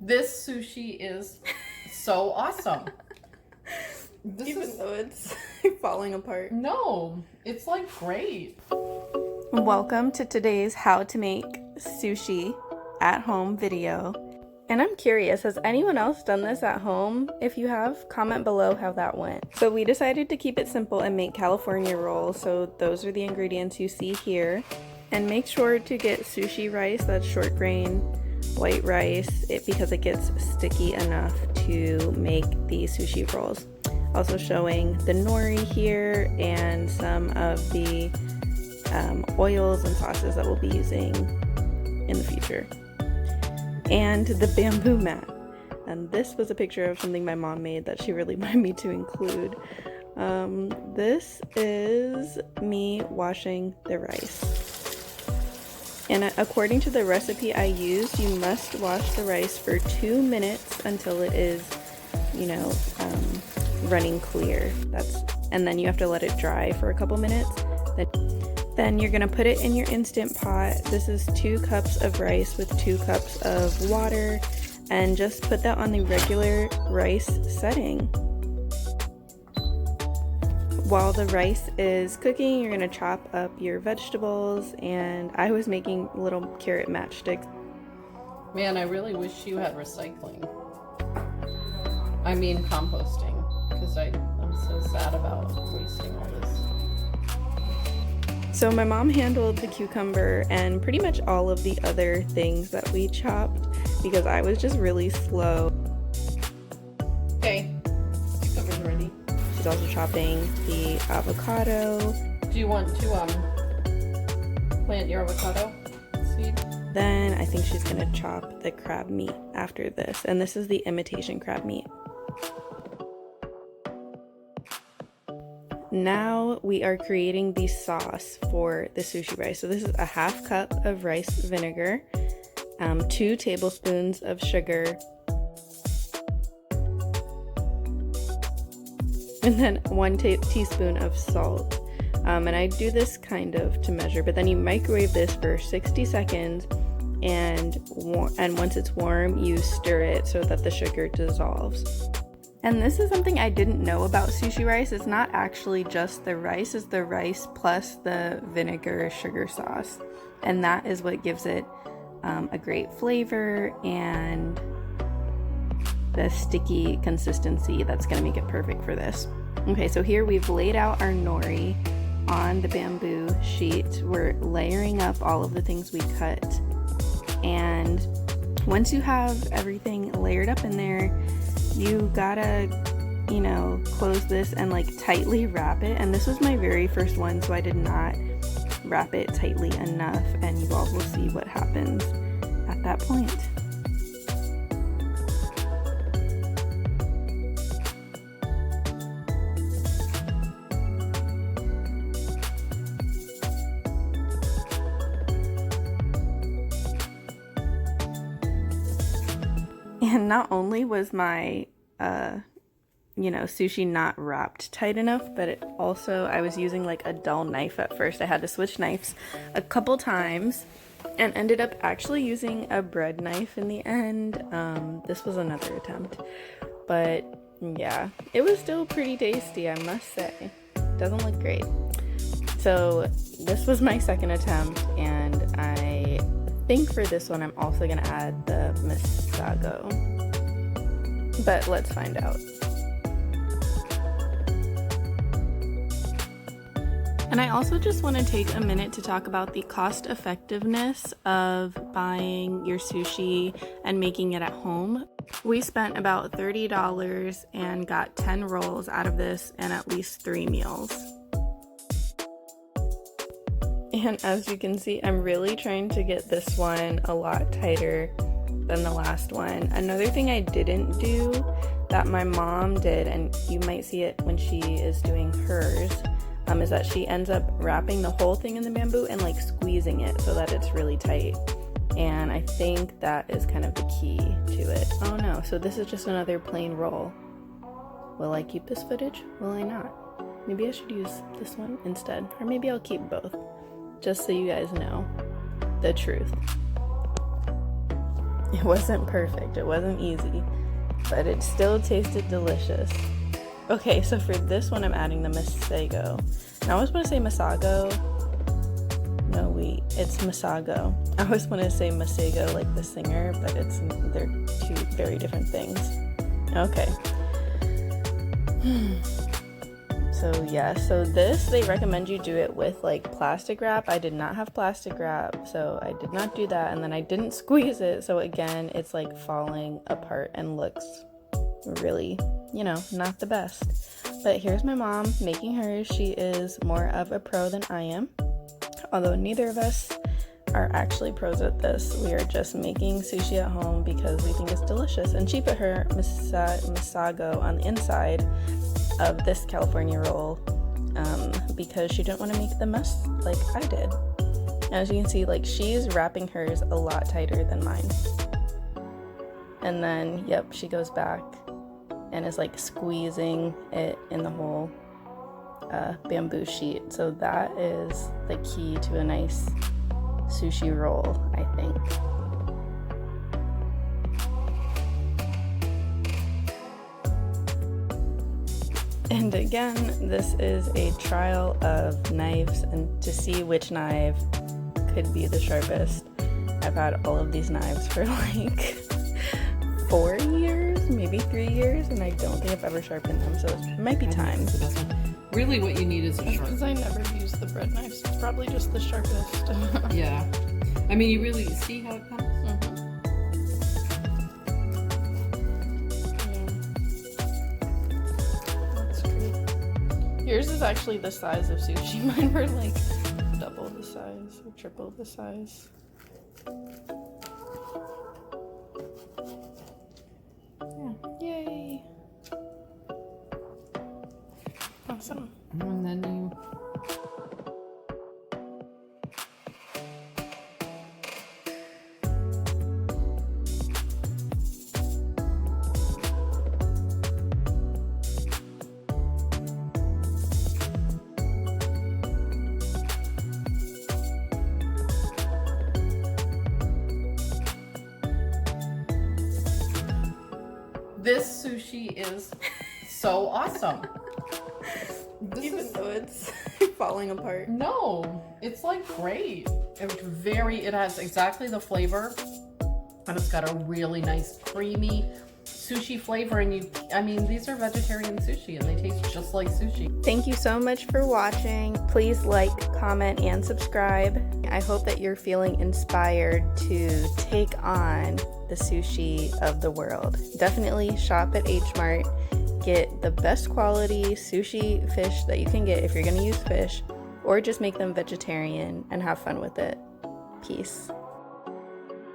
This sushi is so awesome. Even though it's falling apart. No, it's like great. Welcome to today's how to make sushi at home video. And I'm curious, has anyone else done this at home? If you have, comment below how that went. So we decided to keep it simple and make California rolls. So those are the ingredients you see here. And make sure to get sushi rice, that's short grain white rice, because it gets sticky enough to make the sushi rolls. Also showing the nori here and some of the oils and sauces that we'll be using in the future. And the bamboo mat. And this was a picture of something my mom made that she really wanted me to include. This is me washing the rice. And according to the recipe I used, you must wash the rice for 2 minutes until it is, running clear. And then you have to let it dry for a couple minutes. Then you're gonna put it in your Instant Pot. This is 2 cups of rice with 2 cups of water, and just put that on the regular rice setting. While the rice is cooking, you're gonna chop up your vegetables, and I was making little carrot matchsticks. Man, I really wish you had recycling. I mean composting, because I'm so sad about wasting all this. So my mom handled the cucumber and pretty much all of the other things that we chopped because I was just really slow. Okay, cucumber's ready. She's also chopping the avocado. Do you want to plant your avocado seed? Then I think she's gonna chop the crab meat after this, and this is the imitation crab meat. Now we are creating the sauce for the sushi rice. So this is a 1/2 cup of rice vinegar, 2 tablespoons of sugar, and then 1 teaspoon of salt. And I do this kind of to measure, but then you microwave this for 60 seconds, and once it's warm, you stir it so that the sugar dissolves. And this is something I didn't know about sushi rice. It's not actually just the rice, it's the rice plus the vinegar sugar sauce. And that is what gives it a great flavor and the sticky consistency that's gonna make it perfect for this. Okay, so here we've laid out our nori on the bamboo sheet. We're layering up all of the things we cut. And once you have everything layered up in there, you gotta, close this and tightly wrap it. And this was my very first one, so I did not wrap it tightly enough, and you all will see what happens at that point. And not only was my, sushi not wrapped tight enough, but I was using a dull knife at first. I had to switch knives a couple times and ended up actually using a bread knife in the end. This was another attempt, but yeah, it was still pretty tasty, I must say. Doesn't look great. So this was my second attempt, and I think for this one I'm also gonna add the misago, but let's find out. And I also just want to take a minute to talk about the cost effectiveness of buying your sushi and making it at home. We spent about $30 and got 10 rolls out of this and at least 3 meals. And as you can see, I'm really trying to get this one a lot tighter than the last one. Another thing I didn't do that my mom did, and you might see it when she is doing hers, is that she ends up wrapping the whole thing in the bamboo and squeezing it so that it's really tight. And I think that is kind of the key to it. Oh no, so this is just another plain roll. Will I keep this footage? Will I not? Maybe I should use this one instead, or maybe I'll keep both, just so you guys know the truth. It wasn't perfect, it wasn't easy, but it still tasted delicious. Okay, so for this one I'm adding the Masago. Now I always want to say Masago. No, wait, it's Masago. I always want to say Masago like the singer, but they're two very different things. Okay. So yeah, so this, they recommend you do it with like plastic wrap. I did not have plastic wrap, so I did not do that, and then I didn't squeeze it, so again, it's like falling apart and looks really, you know, not the best. But here's my mom making hers. She is more of a pro than I am, although neither of us are actually pros at this. We are just making sushi at home because we think it's delicious, and she put her Masago on the inside of this California roll because she didn't want to make the mess like I did. As you can see, like, she's wrapping hers a lot tighter than mine. And then, yep, she goes back and is like squeezing it in the whole bamboo sheet. So that is the key to a nice sushi roll, I think. And again, this is a trial of knives and to see which knife could be the sharpest. I've had all of these knives for like 4 years, maybe 3 years, and I don't think I've ever sharpened them, so it might be time. Really what you need is a sharp. Because I never use the bread knives. It's probably just the sharpest. Yeah. I mean, you really see how it comes? Yours is actually the size of sushi. Mine were like double the size or triple the size. Yeah. Yay. Awesome. And then you... This sushi is so awesome. Even though it's falling apart. No, it's like great. It has exactly the flavor, and it's got a really nice creamy sushi flavor. And I mean, these are vegetarian sushi and they taste just like sushi. Thank you so much for watching. Please like, comment, and subscribe. I hope that you're feeling inspired to take on the sushi of the world. Definitely shop at H-Mart. Get the best quality sushi fish that you can get if you're going to use fish, or just make them vegetarian and have fun with it. Peace.